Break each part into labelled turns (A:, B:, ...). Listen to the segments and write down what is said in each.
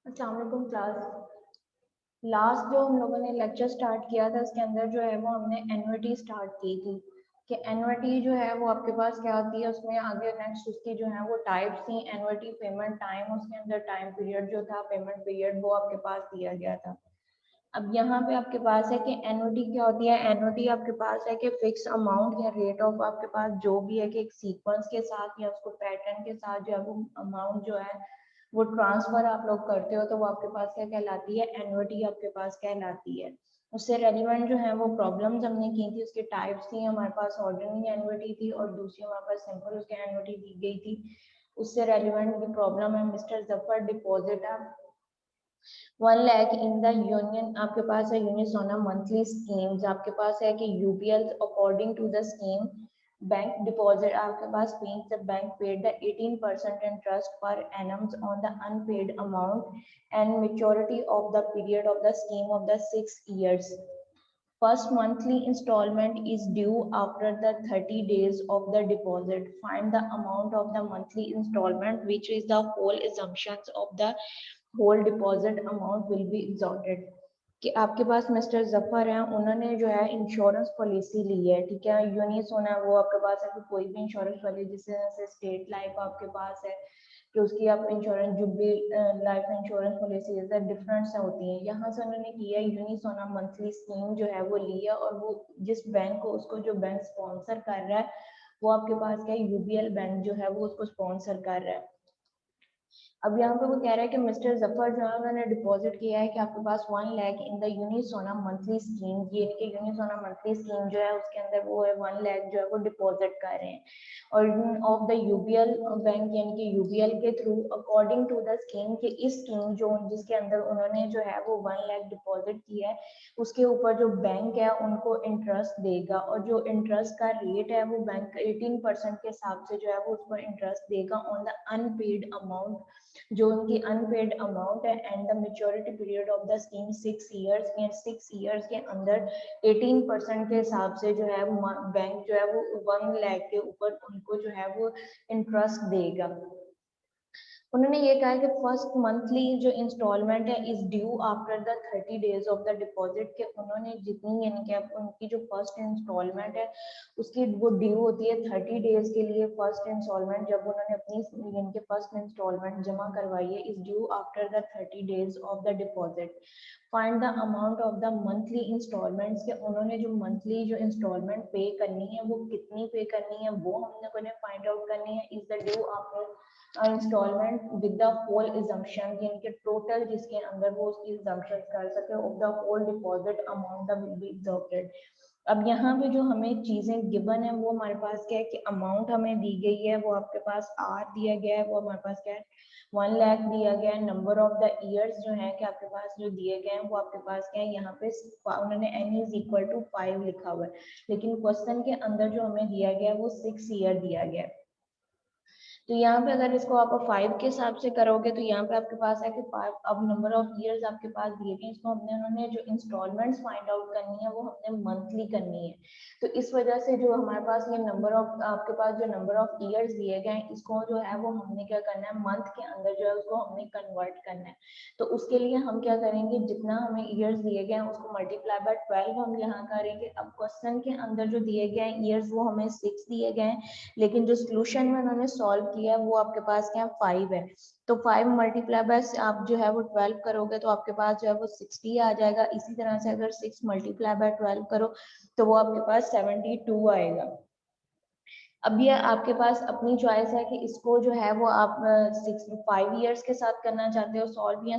A: अस्सलाम वालेकुम class. Last जो हम लोगों ने लेक्चर स्टार्ट किया था उसके अंदर जो है वो हमने एन्युटी स्टार्ट की थी कि एन्युटी जो है वो आपके पास क्या होती है। उसमें आगे नेक्स्ट उसकी जो है वो टाइप्स थी एन्युटी पेमेंट टाइम, उसके अंदर टाइम पीरियड जो था पेमेंट पीरियड वो आपके पास दिया गया था। अब यहाँ पे आपके पास है कि एन्युटी क्या होती है। एन्युटी आपके पास है कि फिक्स अमाउंट या रेट ऑफ आपके पास जो भी है कि एक सीक्वेंस के साथ या उसको पैटर्न के साथ जो है वो अमाउंट जो है वो ट्रांसफर आप लोग करते हो तो वो आपके पास क्या कहलाती है, एन्युटी आपके पास कहलाती है। उससे रेलिवेंट जो है वो प्रॉब्लम्स हमने की थी, उसके टाइप्स थी हमारे पास ऑर्डिनरी एन्युटी थी और दूसरी हमारे पास सिंपल उसके एन्युटी दी गई थी। उससे रेलिवेंट की प्रॉब्लम है mister Zafar deposit 1 lakh in the union. आपके पास है यूनिसोना मंथली स्कीम्स, आपके पास है कि UPL according to the scheme bank deposit आपके पास means the bank paid the 18% interest per annum on the unpaid amount and maturity of the period of the scheme of the 6 years. First monthly installment is due after the 30 days of the deposit. Find the amount of the monthly installment which is the whole assumptions of the whole deposit amount will be exhausted. कि आपके पास mister Zafar हैं, उन्होंने जो है insurance policy ली है, ठीक है। यूनिसोना वो आपके पास है कि कोई भी इंश्योरेंस पॉलिसी जैसे स्टेट लाइफ आपके पास है कि उसकी आप इंश्योरेंस जो भी लाइफ इंश्योरेंस पॉलिसी है डिफरेंट से होती है। यहाँ से उन्होंने किया यूनिसोना मंथली स्कीम जो है वो लिया और वो जिस बैंक को उसको जो बैंक स्पॉन्सर कर रहा है वो आपके पास क्या है, यूबीएल बैंक जो है वो उसको स्पॉन्सर कर रहा है। अब यहाँ पे वो कह रहा है कि मिस्टर जफर जो है उन्होंने डिपॉजिट किया है कि आपके पास 1 लाख इन द यूनिसोना मंथली स्कीम, ये इनके यूनिसोना मंथली स्कीम जो है उसके अंदर वो है 1 लाख जो है वो डिपॉजिट कर रहे हैं और ऑफ द यूबीएल बैंक यानी कि यूबीएल के through according to the scheme के इस स्कीम जो जिसके अंदर उन्होंने जो है वो 1 लाख डिपॉजिट किया है उसके ऊपर जो बैंक है उनको इंटरेस्ट देगा और जो इंटरेस्ट का रेट है वो बैंक 18% के हिसाब से जो है वो उसको इंटरेस्ट देगा ऑन द अनपेड अमाउंट जो उनकी अनपेड अमाउंट है and the maturity period of the scheme 6 years के 6 इयर्स के अंदर 18% के हिसाब से जो है बैंक जो है वो 1 लाख के ऊपर उनको जो है वो इंटरेस्ट देगा। उन्होंने ये कहा है कि फर्स्ट मंथली जो इंस्टॉलमेंट है is due after the 30 days of the deposit के उन्होंने जितनी यानी कि उनकी जो फर्स्ट इंस्टॉलमेंट है उसकी वो ड्यू होती है 30 डेज के लिए। फर्स्ट इंस्टॉलमेंट जब उन्होंने अपनी यानी कि फर्स्ट इंस्टॉलमेंट जमा करवाई है is due after the 30 days of the deposit. Find the amount of the monthly instalments के उन्होंने जो मंथली जो इंस्टॉलमेंट पे करनी है वो कितनी पे करनी है वो हम लोगों ने फाइंड आउट करनी है। Is the due after instalment with the whole exemption यानी कि टोटल जिसके अंदर वो उसकी इजम्पशन कर सके of the whole deposit amount will be exhausted. अब यहाँ पे जो हमें चीजें गिवन है वो हमारे पास क्या है कि अमाउंट हमें दी गई है वो आपके पास आर दिया गया है, वो हमारे पास क्या है 1 लाख दिया गया है। नंबर ऑफ द ईयर्स जो है कि आपके पास जो दिए गए हैं वो आपके पास क्या है, यहाँ पे उन्होंने n इज इक्वल टू 5 लिखा हुआ है लेकिन क्वेश्चन के अंदर जो हमें दिया गया है वो 6 ईयर दिया गया है। तो यहाँ पे अगर इसको आप 5 के हिसाब से करोगे तो यहाँ पे आपके पास है कि 5 अब नंबर ऑफ ईयर्स आपके पास दिए गए इसको हमने उन्होंने जो इंस्टॉलमेंट्स फाइंड आउट करनी है वो हमने मंथली करनी है। तो इस वजह से जो हमारे पास ये नंबर ऑफ आपके पास जो नंबर ऑफ ईयर्स दिए गए हैं इसको जो है वो हमने क्या करना है मंथ के अंदर जो है उसको हमने कन्वर्ट करना है। तो उसके लिए हम क्या करेंगे जितना हमें ईयर्स दिए गए हैं उसको मल्टीप्लाई बाय 12 हम यहाँ करेंगे। अब क्वेश्चन के अंदर जो दिए गए हैं ईयर्स वो हमें 6 दिए गए हैं लेकिन जो सोल्यूशन में उन्होंने सॉल्व किया है वो आपके पास क्या 5 है। तो 5 मल्टीप्लाई बाय आप जो है वो 12 करोगे तो आपके पास जो है वो 60 आ जाएगा। इसी तरह से अगर 6 मल्टीप्लाई बाय 12 करो तो वो आपके पास 72 आएगा। अब ये आपके पास अपनी चॉइस है कि इसको जो है वो आप 5 ईयर्स के साथ करना चाहते हो सॉल्व या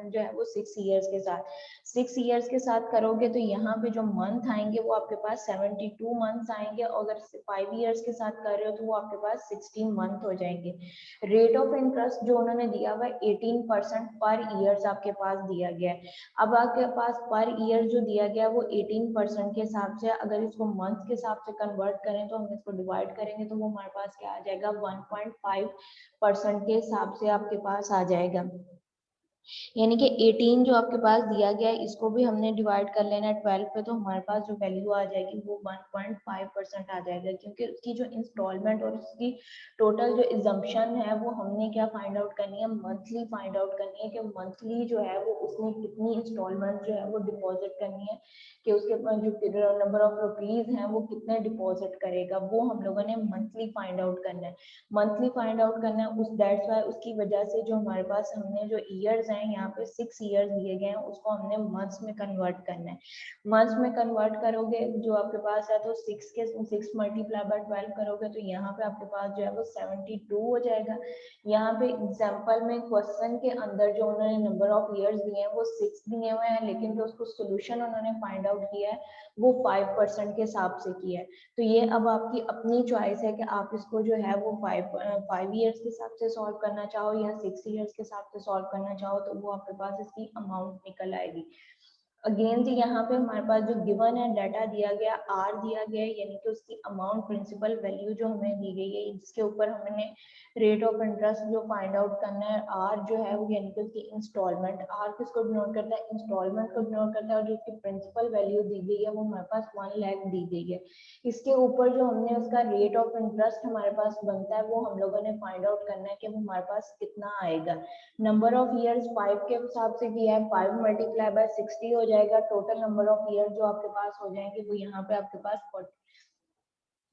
A: जो है वो 6 ईयर्स के साथ। 6 ईयर्स के साथ करोगे तो यहाँ पे जो मंथ आएंगे वो आपके पास 72 मंथ्स आएंगे और अगर 5 ईयर्स के साथ कर रहे हो तो वो आपके पास 16 मंथ हो जाएंगे। रेट ऑफ इंटरेस्ट जो उन्होंने दिया हुआ है 18% पर ईयर्स आपके पास दिया गया है। अब आपके पास पर ईयर जो दिया गया है वो 18% के हिसाब से, अगर इसको मंथ के हिसाब से कन्वर्ट करें तो हम इसको डिवाइड करेंगे तो वो हमारे पास क्या आ जाएगा 1.5% के हिसाब से आपके पास आ जाएगा। यानी कि 18 जो आपके पास दिया गया है इसको भी हमने डिवाइड कर लेना है 12 पे, तो हमारे पास जो वैल्यू आ जाएगी वो 1.5% आ जाएगा, क्योंकि उसकी जो इंस्टॉलमेंट और उसकी टोटल जो इजम्पशन है वो हमने क्या फाइंड आउट करनी है, मंथली फाइंड आउट करनी है कि मंथली जो है वो उसने कितनी इंस्टॉलमेंट जो है वो डिपॉजिट करनी है, कि उसके पास जो नंबर ऑफ रुपीज हैं वो कितने डिपॉजिट करेगा, वो हम लोगों ने मंथली फाइंड आउट करना है। मंथली फाइंड आउट करना है, उस दैट्स वाई उसकी वजह से जो हमारे पास हमने जो ईयर्स हैं यहाँ पे 6 ईयर्स दिए गए हैं उसको हमने मंथ्स में कन्वर्ट करना है। मंथ्स में कन्वर्ट करोगे जो आपके पास है तो 6 मल्टीप्लाई बाय 12 करोगे तो यहाँ पे आपके पास जो है वो 72 हो जाएगा। यहाँ पे एग्जाम्पल में क्वेश्चन के अंदर जो उन्होंने नंबर ऑफ ईयर्स दिए हैं वो 6 दिए हुए हैं, लेकिन जो उसको सोल्यूशन उन्होंने फाइंड आउट किया है वो 5% के हिसाब से किया है। तो ये अब आपकी अपनी चॉइस है कि आप इसको जो है वो 5 ईयर्स के हिसाब से सॉल्व करना चाहो या 6 ईयर्स के हिसाब से सॉल्व करना चाहो, तो वो आपके पास इसकी अमाउंट निकल आएगी। अगेन जी यहाँ पे हमारे पास जो गिवन है डाटा दिया गया आर दिया गया है, यानी कि उसकी अमाउंट प्रिंसिपल वैल्यू जो हमें दी गई है जिसके ऊपर हमने रेट ऑफ इंटरेस्ट जो फाइंड आउट करना है, आर जो है वो यानी कि उसकी इंस्टॉलमेंट, आर किसको डिनोट करता है, इंस्टॉलमेंट को डिनोट करता है, और जो उसकी प्रिंसिपल वैल्यू दी गई है वो हमारे पास 1 लाख दी गई है। इसके ऊपर जो हमने उसका रेट ऑफ इंटरेस्ट हमारे पास बनता है वो हम लोगों ने फाइंड आउट करना है कि वो हमारे पास कितना आएगा। नंबर ऑफ ईयर्स 5 के हिसाब से किया है, 5 मल्टीप्लाई बाय 60 हो जाएगा, टोटल नंबर ऑफ ईयर जो आपके पास हो जाएंगे वो यहाँ पे आपके पास 40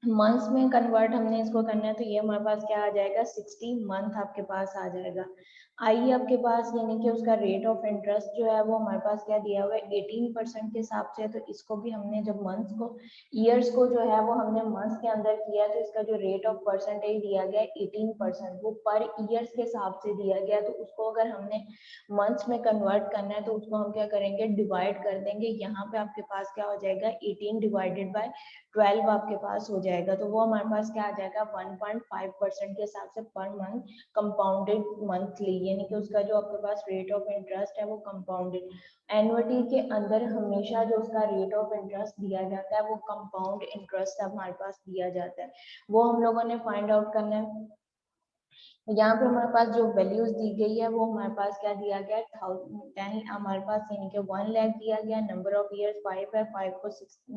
A: मंथ्स में कन्वर्ट हमने इसको करना है, तो ये हमारे पास क्या आ जाएगा 60 मंथ आपके पास आ जाएगा। आई आपके पास यानी कि उसका रेट ऑफ इंटरेस्ट जो है वो हमारे पास क्या दिया हुआ है 18% के हिसाब से, तो इसको भी हमने जब मंथ्स को ईयर्स को जो है वो हमने मंथ्स के अंदर किया तो इसका जो रेट ऑफ परसेंटेज दिया गया 18%, वो पर ईयर्स के हिसाब से दिया गया, तो उसको अगर हमने मंथ्स में कन्वर्ट करना है तो उसको हम क्या करेंगे डिवाइड कर देंगे। यहाँ पे आपके पास क्या हो जाएगा 18 डिवाइडेड बाय 12 आपके पास हो जाएगा, तो वो हमारे पास क्या आ जाएगा 1.5% के हिसाब से पर मंथ कंपाउंडेड मंथली, यानी कि उसका जो आपके पास रेट ऑफ इंटरेस्ट है वो कंपाउंडेड। एनुअटी के अंदर हमेशा जो उसका रेट ऑफ इंटरेस्ट दिया जाता है वो कंपाउंड इंटरेस्ट हमारे पास दिया जाता है, वो हम लोगों ने फाइंड आउट करना है। यहाँ पे हमारे पास जो वैल्यूज दी गई है वो हमारे पास क्या दिया गया 1000 हमारे पास यानी कि 1 लाख दिया गया, नंबर ऑफ ईयर्स 5 है, 5 को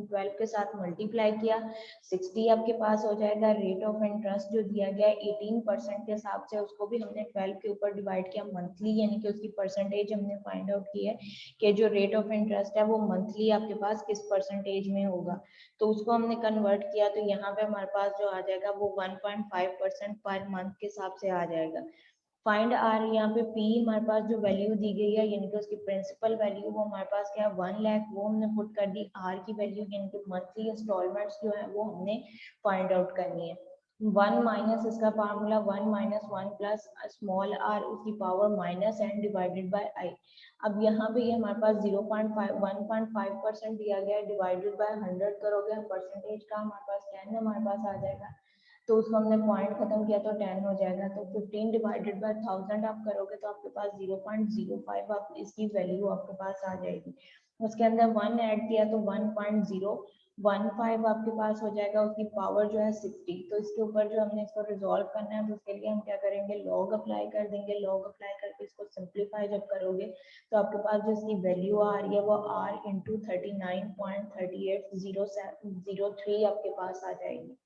A: 12 के साथ मल्टीप्लाई किया 60 आपके पास हो जाएगा। रेट ऑफ इंटरेस्ट जो दिया गया है 18% के हिसाब से उसको भी हमने 12 के ऊपर डिवाइड किया मंथली, यानी कि उसकी परसेंटेज हमने फाइंड आउट की है कि जो रेट ऑफ इंटरेस्ट है वो मंथली आपके पास किस परसेंटेज में होगा, तो उसको हमने कन्वर्ट किया तो यहाँ पे हमारे पास जो आ जाएगा वो 1.5% पर मंथ के हिसाब से आ जाएगा। फाइंड आर, यहाँ पे पी हमारे पास जो वैल्यू दी गई है यानी कि उसकी प्रिंसिपल वैल्यू वो हमारे पास क्या है 1 लाख, वो हमने पुट कर दी। आर की वैल्यू यानी कि मंथली इंस्टॉलमेंट्स जो है वो हमने फाइंड आउट करनी है। 1 माइनस इसका formula 1 minus 1 plus small R उसकी power minus N divided by I. अब यहाँ पे ये हमारे पास 1.5% दिया गया है, डिवाइडेड बाय 100 करोगे परसेंटेज का हमारे पास 10 हमारे पास आ जाएगा, तो उसको हमने पॉइंट खत्म किया तो 10 हो जाएगा, तो 15 डिवाइडेड बाय 1000 आप करोगे तो आपके पास 0.05 आप इसकी वैल्यू आपके पास आ जाएगी। उसके अंदर 1 ऐड किया तो 1.015 आपके पास हो जाएगा, उसकी पावर जो है 60। तो इसके ऊपर जो हमने इसको रिजॉल्व करना है तो उसके लिए हम क्या करेंगे लॉग अप्लाई कर देंगे, लॉग अप्लाई करके इसको सिंप्लीफाई जब करोगे तो आपके पास जो इसकी वैल्यू आ रही है वो r इंटू 39.3803 आपके पास आ जाएगी।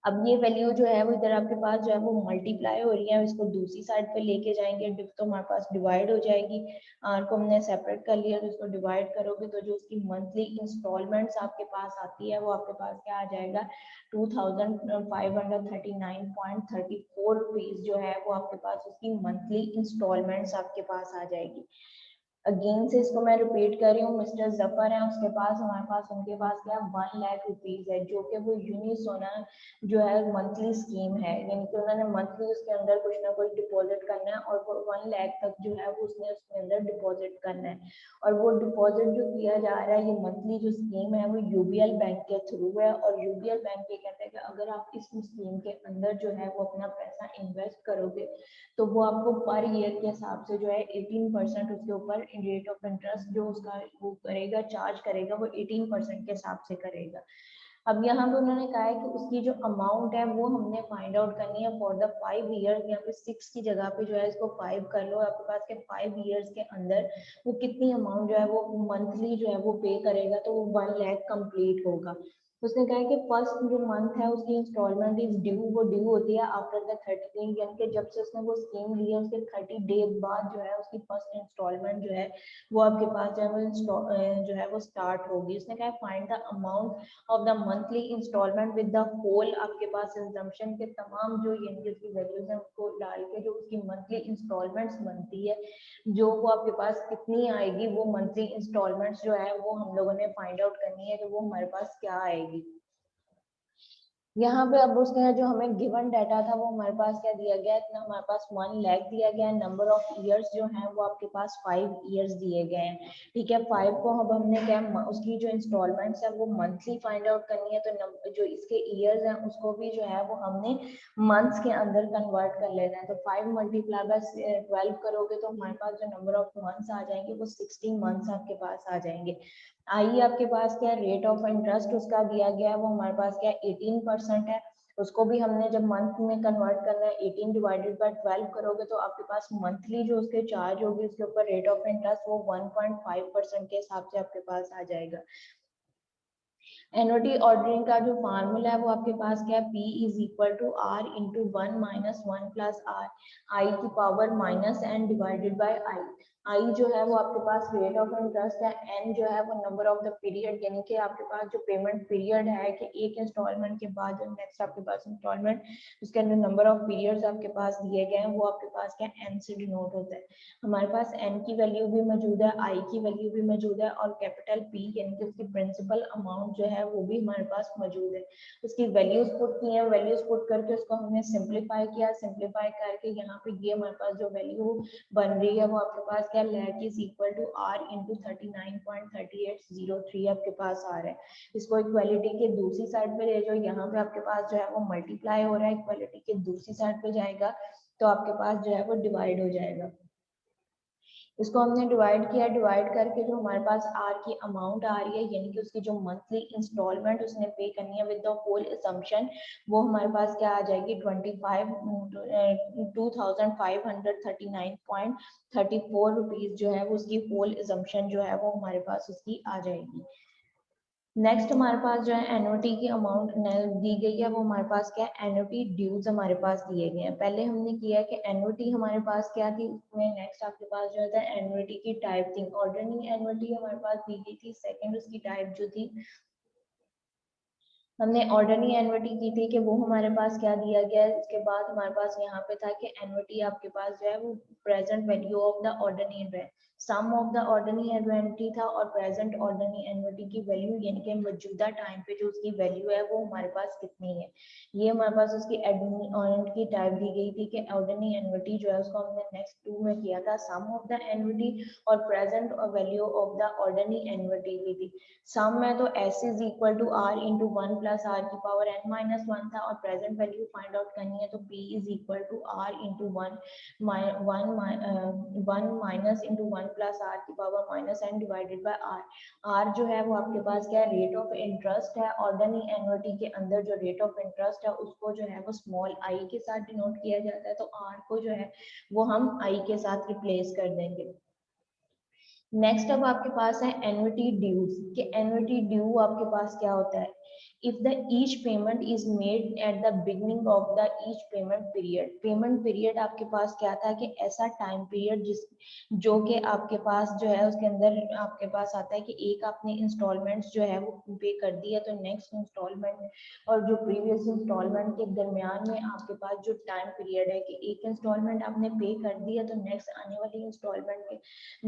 A: अब ये वैल्यू जो है वो इधर आपके पास जो है वो मल्टीप्लाई हो रही है, इसको दूसरी साइड पे लेके जाएंगे तो हमारे पास डिवाइड हो जाएगी। आर को हमने सेपरेट कर लिया तो इसको डिवाइड करोगे तो जो उसकी मंथली इंस्टॉलमेंट्स आपके पास आती है वो आपके पास क्या आ जाएगा 2539.34 रुपीज जो है वो आपके पास उसकी मंथली इंस्टॉलमेंट्स आपके पास आ जाएगी। अगेन से इसको मैं रिपीट कर रही हूँ, मिस्टर जफर है उसके पास हमारे पास उनके पास क्या 1 लाख रुपीज है जो कि वो यूनिसोना जो है मंथली स्कीम है, यानी कि उन्होंने मंथली उसके अंदर कुछ ना कुछ डिपॉजिट करना है और वो 1 लाख तक जो है वो उसने उसके अंदर डिपॉजिट करना है। और वो डिपॉजिट जो किया जा रहा है ये मंथली जो स्कीम है वो यूबीएल बैंक के थ्रू है, और यूबीएल बैंक ये कहते हैं कि अगर आप इस स्कीम के अंदर जो है वो अपना पैसा इन्वेस्ट करोगे तो वो आपको पर ईयर के हिसाब से जो है 18% उसके ऊपर रेट ऑफ इंटरेस्ट जो उसका वो करेगा चार्ज करेगा वो 18% के हिसाब से करेगा। अब यहाँ पे उन्होंने कहा है कि उसकी जो अमाउंट है वो हमने फाइंड आउट करनी है फॉर द 5 ईयर्स। यहाँ पे 6 की जगह पे जो है इसको 5 कर लो, आपके पास के 5 ईयर्स के अंदर वो कितनी अमाउंट जो है वो मंथली जो है वो पे करेगा, तो वो 1 लाख कंप्लीट होगा। उसने कहा है कि फर्स्ट जो मंथ है उसकी इंस्टॉलमेंट इज ड्यू, वो ड्यू होती है आफ्टर द 30 डे, यानी कि जब से उसने वो स्कीम ली है उसके 30 डेज बाद जो है उसकी फर्स्ट इंस्टॉलमेंट जो है वो आपके पास जो है जो है वो स्टार्ट होगी। उसने कहा find the amount of the monthly instalment with the whole, आपके पास एग्जम्पशन के तमाम जो यानी की वैल्यूज है उसको डाल के जो उसकी मंथली इंस्टॉलमेंट्स बनती है जो वो आपके पास कितनी आएगी, वो मंथली इंस्टॉलमेंट्स जो है वो हम लोगों ने फाइंड आउट करनी है कि वो हमारे पास क्या आएगी। यहाँ पे अब उसने जो हमें गिवन डाटा था वो हमारे पास क्या दिया गया है, इतना हमारे पास 1 लाख दिया गया है। नंबर ऑफ ईयर्स जो हैं वो आपके पास 5 ईयर्स दिए गए हैं। ठीक है, 5 को अब हमने क्या उसकी जो इंस्टॉलमेंट्स है वो मंथली फाइंड आउट करनी है, तो जो इसके ईयर्स हैं उसको भी जो है वो हमने मंथ्स के अंदर कन्वर्ट कर लेना है। तो 5 मल्टीप्लाई बाय 12 करोगे तो हमारे पास जो नंबर ऑफ मंथ्स आ जाएंगे वो 16 मंथ्स आपके पास आ जाएंगे। आई आपके पास क्या रेट ऑफ इंटरेस्ट उसका दिया गया है, वो हमारे पास क्या 18% है। उसको भी हमने जब मंथ में कन्वर्ट करना है 18 डिवाइडेड बाय 12 करोगे तो आपके पास मंथली जो उसके चार्ज होगी उसके ऊपर रेट ऑफ इंटरेस्ट वो 1.5% के हिसाब से आपके पास आ जाएगा। एनओटी ऑर्डरिंग का जो फार्मूला है वो आपके पास क्या है, P is equal to R into 1 - 1 plus R I की power minus N divided by I. I जो है वो आपके पास रेट ऑफ इंटरेस्ट है, एन जो है वो नंबर ऑफ द पीरियड, यानी कि आपके पास जो पेमेंट पीरियड है कि एक इंस्टॉलमेंट के बाद जो नेक्स्ट आपके पास इंस्टॉलमेंट उसके अंदर नंबर ऑफ पीरियड्स आपके पास दिए गए हैं वो आपके पास क्या एन से डिनोट होता है। हमारे पास एन की वैल्यू भी मौजूद है, आई की वैल्यू भी मौजूद है और कैपिटल पी यानी कि उसकी प्रिंसिपल अमाउंट जो है वो भी हमारे पास मौजूद है। उसकी वैल्यूज पुट की है, वैल्यूज पुट करके उसको हमने सिंप्लीफाई किया, सिंप्लीफाई करके यहाँ पे ये हमारे पास जो वैल्यू बन रही है वो आपके पास क्या lack is equal to R into 39.3803 आपके पास आ रहा है। इसको इक्वालिटी के दूसरी साइड पे ले जाओ, यहाँ पे आपके पास जो है वो मल्टीप्लाई हो रहा है, इक्वालिटी के दूसरी साइड पे जाएगा तो आपके पास जो है वो डिवाइड हो जाएगा। इसको हमने डिवाइड किया, डिवाइड करके जो हमारे पास आर की अमाउंट आ रही है यानी कि उसकी जो मंथली इंस्टॉलमेंट उसने पे करनी है विद द होल असम्पशन वो हमारे पास क्या आ जाएगी 25,539.34 रुपीज जो है वो उसकी होल असम्पशन जो है वो हमारे पास उसकी आ जाएगी। नेक्स्ट हमारे पास जो है एनओटी की अमाउंट दी गई है, वो हमारे पास क्या है एनओटी ड्यूज हमारे पास दिए गए हैं। पहले हमने किया है कि एनओटी हमारे पास क्या थी, उसमें नेक्स्ट आपके पास जो है एनओटी की टाइप थी, ऑर्डिनरी एनओटी हमारे पास दी गई थी। सेकंड उसकी टाइप जो थी हमने ऑर्डिनरी एनओटी की थी कि वो हमारे पास क्या दिया गया है। उसके बाद हमारे पास यहाँ पे था कि एनओटी आपके पास जो है वो present value of the ordinary sum of the ordinary annuity था और प्रेजेंट ऑर्डिनरी एनओटी की वैल्यू यानी कि मौजूदा टाइम पे जो उसकी वैल्यू है वो हमारे पास कितनी है। ये हमारे पास उसकी एडमिट की टाइप दी गई थी कि ऑर्डिनरी एनओटी जो है उसको हमने नेक्स्ट 2 में किया था सम ऑफ द एनओटी और present value of the ordinary annuity की थी। सम में तो s is equal to R into 1 plus R की पावर n-1 था और प्रेजेंट वैल्यू फाइंड आउट करनी है तो p is equal to R into 1 minus into 1 plus R की power minus n divided by R. R जो है वो आपके पास क्या है रेट ऑफ इंटरेस्ट है। ऑर्डिनरी एनओटी के अंदर जो रेट ऑफ इंटरेस्ट है उसको जो है वो स्मॉल आई के साथ डिनोट किया जाता है, तो आर को जो है वो हम आई के साथ रिप्लेस कर देंगे। नेक्स्ट अब आपके पास है एन्युटी ड्यूज कि एन्युटी ड्यू आपके पास क्या होता है, if the each payment is made at the beginning of the each payment period आपके पास क्या था कि ऐसा टाइम पीरियड जिस जो कि आपके पास जो है उसके अंदर आपके पास आता है कि एक आपने इंस्टॉलमेंट्स जो है वो पे कर दी है तो नेक्स्ट इंस्टॉलमेंट और जो प्रीवियस इंस्टॉलमेंट के दरमियान में आपके पास जो टाइम पीरियड है कि एक इंस्टॉलमेंट आपने पे कर दी है तो नेक्स्ट आने वाली इंस्टॉलमेंट के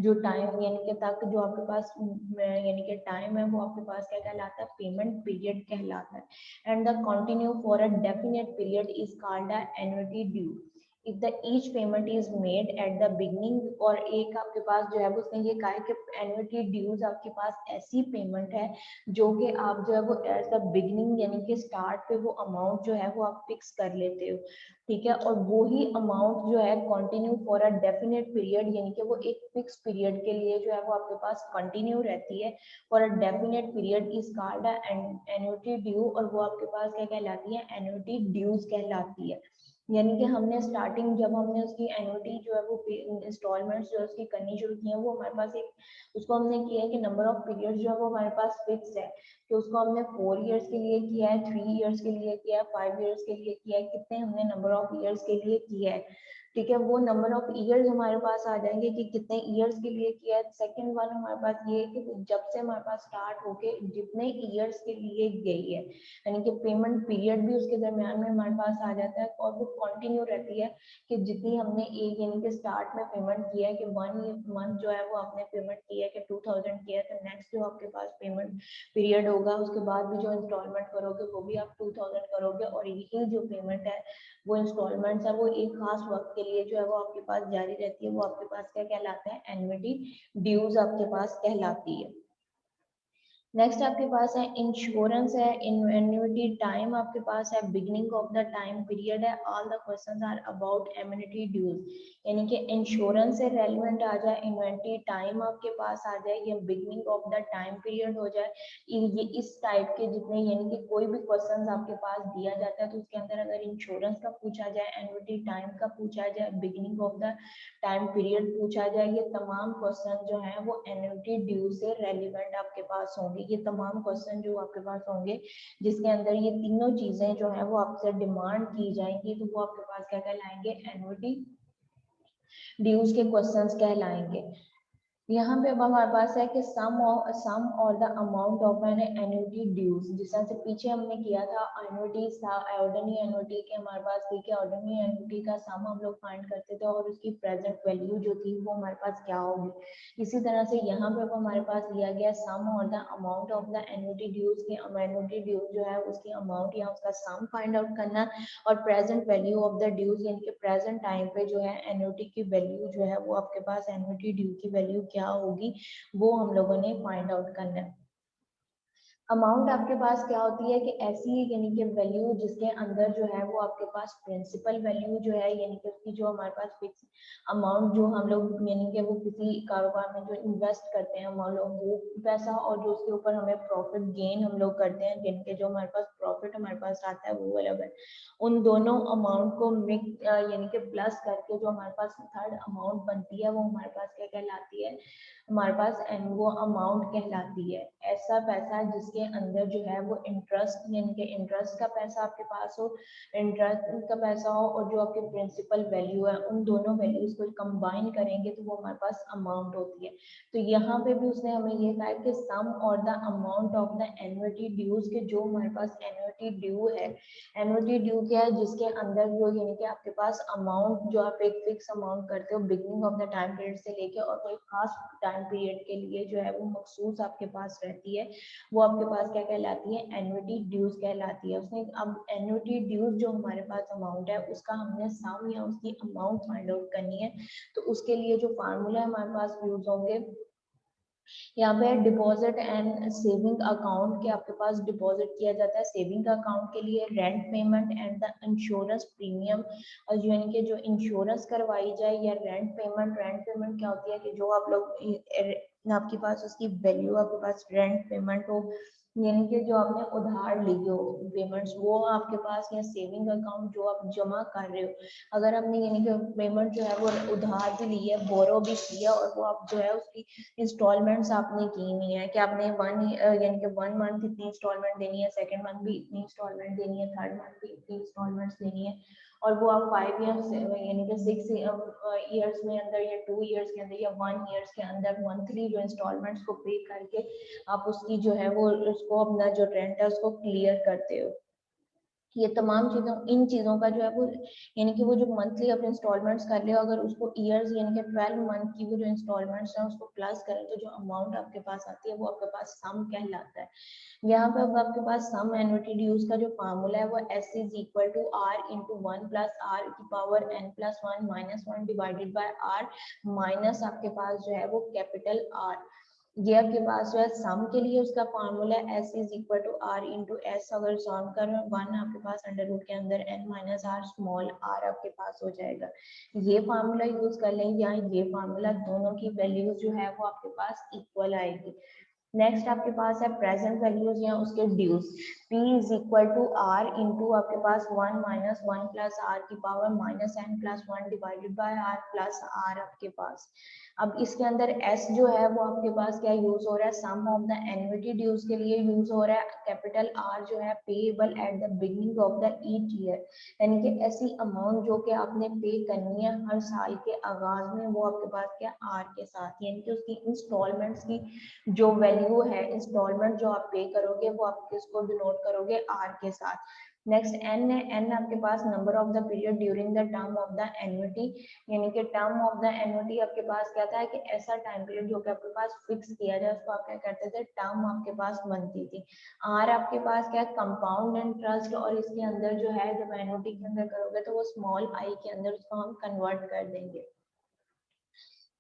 A: जो टाइम यानी कि तक जो आपके पास यानी कि टाइम है वो आपके पास क्या कहलाता है पेमेंट पीरियड कहलाता है। And the continue for a definite period is called a annuity due. If the each payment is made at the beginning, और एक आपके पास जो है वो उसने ये कहा है कि एनुअटी ड्यूज आपके पास ऐसी पेमेंट है जो कि आप जो है वो एट द बिगनिंग यानी कि स्टार्ट पे वो अमाउंट जो है वो आप फिक्स कर लेते हो, ठीक है, और वो ही अमाउंट जो है continue for a definite period, यानी कि वो एक फिक्स पीरियड के लिए जो है वो आपके पास कंटिन्यू रहती है for a definite period is called annuity due, और वो आपके पास क्या कहलाती है, एन्युटी ड्यूज कहलाती है। यानी कि हमने स्टार्टिंग जब हमने उसकी एन्युटी जो है वो इंस्टॉलमेंट्स जो है उसकी करनी शुरू की है, वो हमारे पास एक उसको हमने किया है कि नंबर ऑफ पीरियड जो है वो हमारे पास फिक्स है, कि उसको हमने 4 इयर्स के लिए किया है, 3 इयर्स के लिए किया है, 5 इयर्स के लिए किया है, कितने हमने नंबर ऑफ ईयर्स के लिए किया है, ठीक है। वो नंबर ऑफ ईयर्स हमारे पास आ जाएंगे कि कितने ईयर्स के लिए किया है। सेकंड वन हमारे पास ये है कि जब से हमारे पास स्टार्ट होके जितने ईयर्स के लिए गई है, यानी कि पेमेंट पीरियड भी उसके दरमियान में हमारे पास आ जाता है, और वो कंटिन्यू रहती है कि जितनी हमने एक यानी कि स्टार्ट में पेमेंट किया है कि 1 मंथ जो है वो आपने पेमेंट किया है कि 2000 किया है, तो नेक्स्ट जो आपके पास पेमेंट पीरियड होगा उसके बाद भी जो इंस्टॉलमेंट करोगे वो भी आप 2000 करोगे, और यही जो पेमेंट है वो इंस्टॉलमेंट्स है वो एक खास वक्त के लिए जो है वो आपके पास जारी रहती है, वो आपके पास क्या कहलाता है, एन्युटी ड्यूज आपके पास कहलाती है। नेक्स्ट आपके पास है इंश्योरेंस है, एन्युटी टाइम आपके पास है, beginning of the time period है, all the questions are about annuity dues, यानी कि इंश्योरेंस से रेलिवेंट आ जाए, इन्वेंट्री टाइम आपके पास आ जाए, या beginning of the time period हो जाए, ये इस टाइप के जितने यानी कि कोई भी क्वेश्चंस आपके पास दिया जाता है तो उसके अंदर अगर इंश्योरेंस का पूछा जाए, एन्युटी टाइम का पूछा जाए, beginning of the time period पूछा जाए, ये तमाम क्वेश्चन जो है वो एन्युटी ड्यू से रेलिवेंट आपके पास होंगे। ये तमाम क्वेश्चन जो आपके पास होंगे जिसके अंदर ये तीनों चीजें जो है वो आपसे डिमांड की जाएंगी, तो वो आपके पास क्या कहलाएंगे, एन्युटी ड्यूज के क्वेश्चंस कहलाएंगे। यहाँ पे अब हमारे पास है कि सम और the amount of an annuity dues, जिस तरह से पीछे हमने किया था एन्युटीज था, ऑर्डिनरी एन्युटी के हमारे पास थी कि ऑर्डिनरी एन्युटी का सम हम लोग फाइंड करते थे और उसकी प्रेजेंट वैल्यू जो थी वो हमारे पास क्या होगी। इसी तरह से यहाँ पे अब हमारे पास दिया गया सम और the amount of the annuity dues की, एन्युटी ड्यूज जो है उसकी अमाउंट या उसका सम फाइंड आउट करना, और present value of the dues यानी कि प्रेजेंट टाइम पे जो है एन्युटी की वैल्यू जो है वो आपके पास एन्युटी ड्यू की वैल्यू क्या होगी वो हम लोगों ने फाइंड आउट करना है। अमाउंट आपके पास क्या होती है कि ऐसी यानी कि वैल्यू जिसके अंदर जो है वो आपके पास प्रिंसिपल वैल्यू जो है यानी कि उसकी जो हमारे पास फिक्स अमाउंट जो हम लोग यानी कि वो किसी कारोबार में जो इन्वेस्ट करते हैं हम लोग वो पैसा, और जो उसके ऊपर हमें प्रॉफिट गेन हम लोग करते हैं जिनके जो हमारे पास प्रॉफिट हमारे पास आता है वो अलग है, उन दोनों अमाउंट को मिक्स यानी कि प्लस करके जो हमारे पास थर्ड अमाउंट बनती है वो हमारे पास क्या कहलाती है, हमारे पास वो अमाउंट कहलाती है। ऐसा पैसा जिसके अंदर जो है वो इंटरेस्ट यानी कि इंटरेस्ट का पैसा आपके पास हो, इंटरेस्ट का पैसा हो, और जो आपके प्रिंसिपल वैल्यू है उन दोनों वैल्यूज को कंबाइन करेंगे तो वो हमारे पास अमाउंट होती है। तो यहाँ पे भी उसने हमें ये कहा कि सम और the amount of the annuity dues के जो हमारे पास एन्युटी ड्यू है, एन्युटी ड्यू क्या है जिसके अंदर जो यानी कि आपके पास अमाउंट जो आप एक फिक्स अमाउंट करते हो beginning of the time period से लेके और कोई खास टाइम पीरियड के लिए जो है वो मखसूस आपके पास रहती है, वो आपके पास क्या कहलाती है, एन्युटी ड्यूज कहलाती है। उसने अब एन्युटी ड्यूज जो हमारे पास अमाउंट है उसका हमने सम या उसकी अमाउंट फाइंड आउट करनी है, तो उसके लिए जो फार्मूला हमारे पास यूज होंगे, यहाँ पे डिपॉजिट एंड सेविंग अकाउंट के आपके पास डिपॉजिट किया जाता है, सेविंग अकाउंट के लिए rent payment and the insurance premium, और यानी कि जो इंश्योरेंस करवाई जाए या रेंट पेमेंट क्या होती है कि जो आप लोग आपके पास उसकी वैल्यू आपके पास रेंट पेमेंट हो, यानी कि जो आपने उधार ली हो पेमेंट्स वो आपके पास, या सेविंग अकाउंट जो आप जमा कर रहे हो, अगर आपने यानी कि पेमेंट जो है वो उधार भी ली है, बोरो भी किया और वो आप जो है उसकी इंस्टॉलमेंट्स आपने की हुई है कि आपने यानी कि 1 मंथ इतनी इंस्टॉलमेंट देनी है, सेकंड मंथ भी इतनी इंस्टॉलमेंट देनी है, थर्ड मंथ भी इतनी इंस्टॉलमेंट्स देनी है, और वो आप 5 इयर्स यानी कि 6 इयर्स में अंदर या 2 इयर्स के अंदर या 1 ईयर्स के अंदर मंथली जो इंस्टॉलमेंट्स को पे करके आप उसकी जो है वो उसको अपना जो रेंट है उसको क्लियर करते हो। ये तमाम चीज़ों इन चीज़ों का जो है वो यानी कि वो जो मंथली आप इंस्टॉलमेंट्स कर रहे हो, अगर उसको ईयर्स यानी कि 12 मंथ की वो जो इंस्टॉलमेंट्स हैं उसको प्लस करें तो जो अमाउंट आपके पास आती है वो आपके पास सम कहलाता है। यहाँ पे अब आपके पास सम एन्युटी ड्यूज का जो फार्मूला है वो S is equal to R into 1 plus R की power n plus 1 minus 1 divided by R minus आपके पास जो है वो कैपिटल R। ये आपके पास जो है सम के लिए उसका formula S is equal to R into S, अगर सॉल्व करें 1 आपके पास अंडर रूट के अंदर n minus R small r आपके पास हो जाएगा। ये फार्मूला यूज कर लें या ये फार्मूला, दोनों की वैल्यूज जो है वो आपके पास इक्वल आएगी। नेक्स्ट आपके पास है प्रेजेंट वैल्यूज या उसके dues. P is equal to R into आपके पास 1 माइनस 1 प्लस R की power minus n plus 1 divided by R plus R आपके पास। अब इसके अंदर S जो है वो आपके पास क्या यूज हो रहा है, सम ऑफ द एन्युटी ड्यूज के लिए यूज हो रहा है। कैपिटल R जो है payable at the beginning of the each year, यानी कि ऐसी अमाउंट जो कि आपने पे करनी है हर साल के आगाज में, वो आपके पास क्या R के साथ, यानी कि उसकी इंस्टॉलमेंट्स की जो वैल्यू है, इंस्टॉलमेंट जो आप पे करोगे वो आप किसको डिनोट करोगे, R के साथ। नेक्स्ट n है, n आपके पास number of the period during the term of the annuity, यानी कि टर्म ऑफ द एन्युटी आपके पास क्या था कि ऐसा टाइम पीरियड जो कि आपके पास फिक्स किया जाए उसको आप क्या करते थे, टर्म आपके पास बनती थी। R आपके पास क्या है, कंपाउंड इंटरेस्ट, और इसके अंदर जो है जब एन्युटी के अंदर करोगे तो वो स्मॉल i के अंदर उसको हम कन्वर्ट कर देंगे।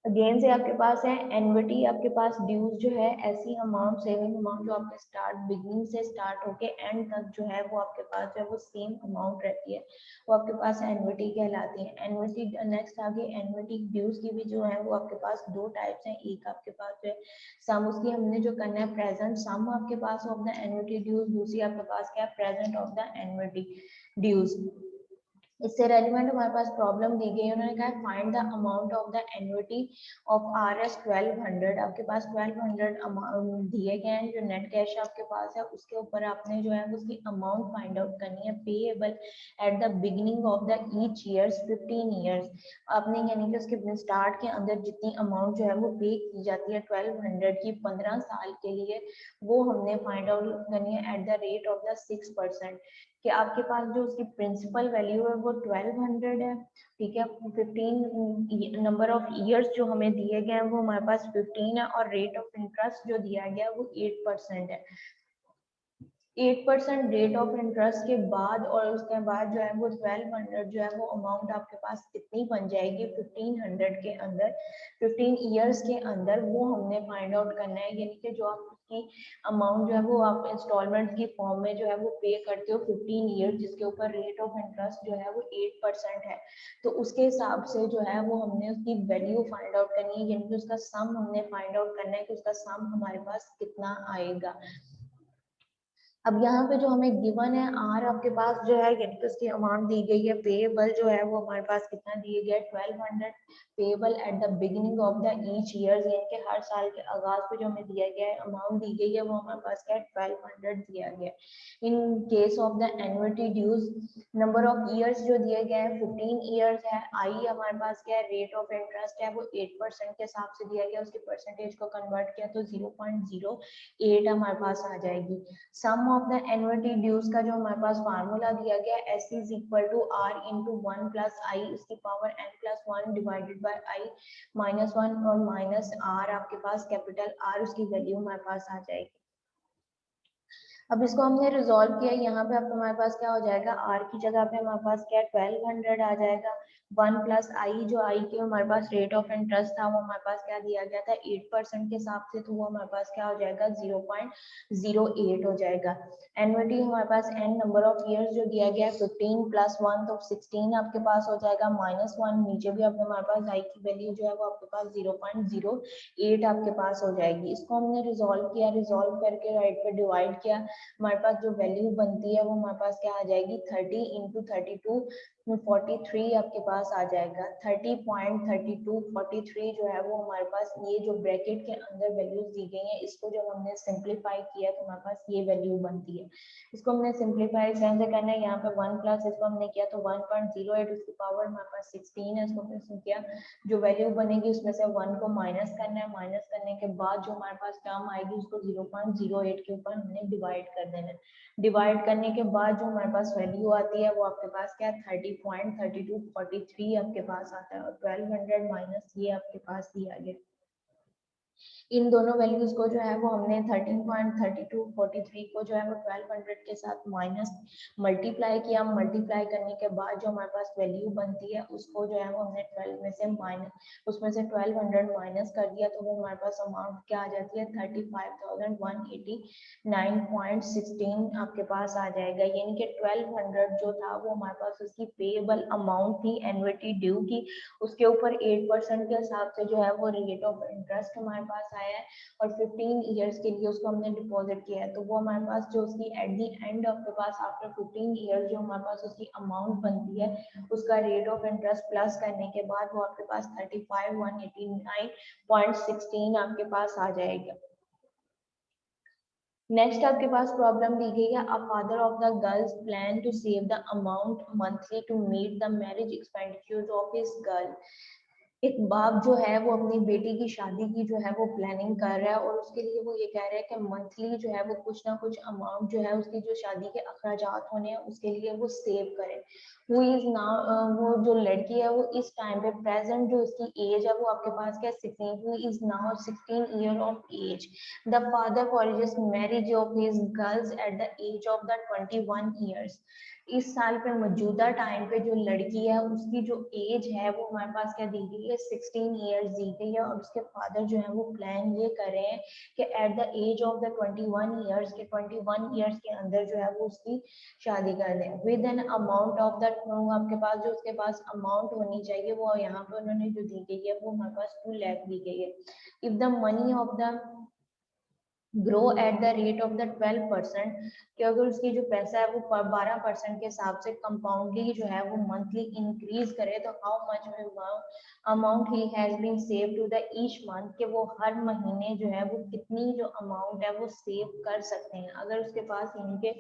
A: अगेन से आपके पास है एनविटी, आपके पास ड्यूज जो है ऐसी अमाउंट, सेविंग अमाउंट जो आपके स्टार्ट बिगनिंग से स्टार्ट होके एंड तक जो है वो आपके पास जो है वो सेम अमाउंट रहती है, वो आपके पास एनविटी कहलाती है। एनविटी नेक्स्ट आगे एनविटी ड्यूज की भी जो है वो आपके पास दो टाइप्स हैं, एक आपके पास जो है सम, उसकी हमने जो करना है प्रेजेंट सम आपके पास ऑफ द एनविटी ड्यूज, दूसरी आपके पास क्या है present of the annuity dues. इससे रेलिवेंट हमारे पास प्रॉब्लम दी गई है, उन्होंने कहा find the amount of the annuity of RS 1200, आपके पास 1200 अमाउंट दिए गए हैं, जो नेट कैश आपके पास है उसके ऊपर आपने जो है उसकी अमाउंट फाइंड आउट करनी है payable at the beginning of the each years 15 years. आपने यानी कि उसके स्टार्ट के अंदर जितनी अमाउंट जो है वो पे की जाती है 1200 की 15 साल के लिए, वो हमने फाइंड आउट करनी है at the rate of the 6%। कि आपके पास जो उसकी प्रिंसिपल वैल्यू है वो 1200 है, ठीक है। 15 नंबर ऑफ ईयर्स जो हमें दिए गए हैं वो हमारे पास 15 है, और रेट ऑफ इंटरेस्ट जो दिया गया है वो 8% है। 8% रेट ऑफ इंटरेस्ट के बाद और उसके बाद जो है वो 1200 जो है वो अमाउंट आपके पास कितनी बन जाएगी 1500 के अंदर, 15 ईयर्स के अंदर, वो हमने फाइंड आउट करना है। यानी कि जो आप उसकी अमाउंट जो है वो आप इंस्टॉलमेंट की फॉर्म में जो है वो पे करते हो 15 ईयर, जिसके ऊपर रेट ऑफ इंटरेस्ट जो है वो 8% है, तो उसके हिसाब से जो है वो हमने उसकी वैल्यू फाइंड आउट करनी है, यानी कि उसका सम हमने फाइंड आउट करना है कि उसका सम हमारे पास कितना आएगा। अब यहाँ पे जो हमें गिवन है आर आपके पास जो है यानी कि उसकी अमाउंट दी गई है, पेएबल जो है वो हमारे पास कितना दिए गया है 1200, payable at the beginning of the each year, यानी कि हर साल के आगाज पे जो हमें दिया गया है अमाउंट दी गई है वो हमारे पास क्या है 1200 दिया गया है। In case of the annuity dues number of years जो दिए गए हैं 15 ईयर्स है, आई हमारे पास क्या है रेट ऑफ इंटरेस्ट है वो 8% के हिसाब से दिया गया, उसके परसेंटेज को कन्वर्ट किया तो 0.08 हमारे पास आ जाएगी। Sum of the annuity dues का जो हमारे पास फार्मूला दिया गया है S is equal to R into 1 plus I उसकी power n plus 1 divided by I minus 1 और माइनस R आपके पास कैपिटल R, उसकी वैल्यू हमारे पास आ जाएगी। अब इसको हमने रिजॉल्व किया, यहाँ पे अब हमारे पास क्या हो जाएगा, R की जगह पे हमारे पास क्या 1200 आ जाएगा, 1 प्लस आई, जो आई के हमारे पास रेट ऑफ इंटरेस्ट था वो हमारे पास क्या दिया गया था 8% के हिसाब से, तो वो हमारे पास क्या हो जाएगा 0.08 हो जाएगा। एन्युटी हमारे पास n नंबर ऑफ ईयर्स जो दिया गया है 15 प्लस 1 तो 16 आपके पास हो जाएगा, माइनस 1 नीचे भी आपके हमारे पास आई की वैल्यू जो है वो आपके पास 0.08 आपके पास हो जाएगी। इसको हमने रिजॉल्व किया, रिजॉल्व करके राइट पे डिवाइड किया, हमारे पास जो वैल्यू बनती है वो हमारे पास क्या आ जाएगी 30 इंटू 32, 43 आपके पास आ जाएगा। 30.32 43 जो है वो हमारे पास ये जो ब्रैकेट के अंदर वैल्यूज दी गई हैं, इसको जब हमने सिंप्लीफाई किया तो हमारे पास ये वैल्यू बनती है। इसको हमने सिंप्लीफाई कैसे करना है, यहाँ पे 1 प्लस इसको हमने किया तो 1.08 उसकी पावर हमारे पास 16 है। इसको हमने किया, जो वैल्यू बनेगी उसमें से 1 को माइनस करना है। माइनस करने के बाद जो हमारे पास टर्म आएगी उसको 0.08 के ऊपर हमने डिवाइड कर देना है। डिवाइड करने के बाद जो हमारे पास वैल्यू आती है वो आपके पास क्या है, 30.3243 आपके पास आता है। और 1200 माइनस ये आपके पास दिया गया। इन दोनों वैल्यूज को जो है वो हमने 13.3243 को जो है वो 1200 के साथ माइनस मल्टीप्लाई किया। मल्टीप्लाई करने के बाद जो हमारे पास वैल्यू बनती है उसको जो है वो हमने 12 में से माइनस उसमें से 1200 माइनस कर दिया तो वो हमारे पास अमाउंट क्या आ जाती है, 35,189.16 आपके पास आ जाएगा। यानी कि 1200 जो था वो हमारे पास उसकी पेएबल अमाउंट थी एन्युटी ड्यू की, उसके ऊपर 8% के हिसाब से जो है वो रेट ऑफ इंटरेस्ट हमारे पास आया है। और 15 ईयर्स के लिए उसको हमने डिपॉजिट किया है, तो वो हमारे पास जो उसकी एट दी एंड आपके पास आफ्टर 15 ईयर्स जो हमारे पास उसकी अमाउंट बनती है, उसका रेट ऑफ इंटरेस्ट प्लस करने के बाद वो आपके पास 35,189.16 आपके पास आ जाएगा। नेक्स्ट आपके पास प्रॉब्लम दी गई है, a father of the girls plan to save the amount monthly to meet the marriage expenditures of his girl. एक बाप जो है वो अपनी बेटी की शादी की जो है वो प्लानिंग कर रहा है और उसके लिए वो ये कह रहा है कि मंथली जो है वो कुछ ना कुछ अमाउंट जो है उसकी जो शादी के अखराजात होने हैं उसके लिए वो सेव करे। वो इज नाउ वो जो लड़की है वो इस टाइम पे प्रेजेंट जो उसकी एज है वो आपके पास क्या 16, वो is now 16 year of age. The father forges marriage of his girls at the age of the 21 years. इस साल पे मौजूदा टाइम पे जो लड़की है उसकी जो एज है वो हमारे पास क्या दी गई है, 16 ईयर्स दी गई है। और उसके फादर जो है वो प्लान ये कर रहे हैं कि at the age of the 21 years के 21 ईयर्स के अंदर जो है वो उसकी शादी कर दें with an amount of the, आपके पास जो उसके पास अमाउंट होनी चाहिए वो यहाँ पे उन्होंने जो दी गई है वो हमारे पास 2 लाख दी गई है। If the money of the grow at the rate of the 12%, कि अगर उसकी जो पैसा है वो 12% के हिसाब से कंपाउंडली जो है वो मंथली इंक्रीज करे तो how much amount he has been save to the each month, कि वो हर महीने जो है वो कितनी जो अमाउंट है वो सेव कर सकते हैं। अगर उसके पास इनके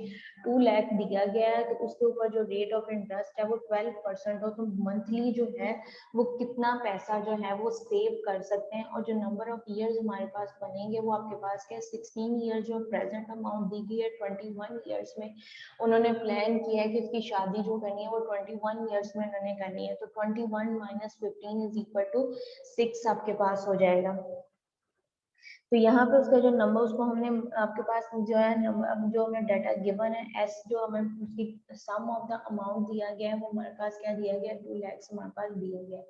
A: 2 लाख दिया गया है तो उसके ऊपर जो रेट ऑफ इंटरेस्ट है वो 12% हो तो मंथली जो है वो कितना पैसा जो है वो सेव कर सकते हैं। और जो नंबर ऑफ ईयर्स हमारे पास बनेंगे वो आपके पास क्या 16 ईयर जो प्रेजेंट अमाउंट दी गई है 21 ईयर्स में उन्होंने प्लान किया है कि इसकी शादी जो करनी है वो 21 ईयर्स में उन्होंने करनी है। तो 21 माइनस 15 इज इक्वल टू 6 आपके पास हो जाएगा। तो यहाँ पे उसका जो नंबर उसको हमने आपके पास जो है नंबर जो हमें डाटा गिवन है एस जो हमें उसकी सम ऑफ द अमाउंट दिया गया है वो हमारे पास क्या दिया गया है 2 लाख हमारे पास दिया गया है।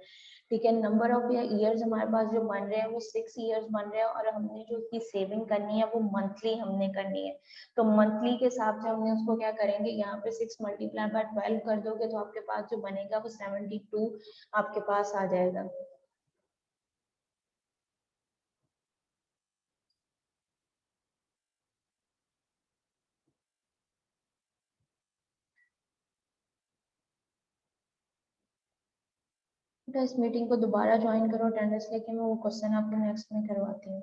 A: ठीक है, नंबर ऑफ ईयर्स हमारे पास जो बन रहे हैं वो 6 ईयर्स बन रहे हैं और हमने जो उसकी सेविंग करनी है वो मंथली हमने करनी है। तो मंथली के हिसाब से हमने उसको क्या करेंगे, यहाँ पे 6 मल्टीप्लाई बाय 12 कर दोगे तो आपके पास जो बनेगा वो 72 आपके पास आ जाएगा। तो इस मीटिंग को दोबारा ज्वाइन करो अटेंडेंस लेके, मैं वो क्वेश्चन आपको नेक्स्ट में करवाती हूँ।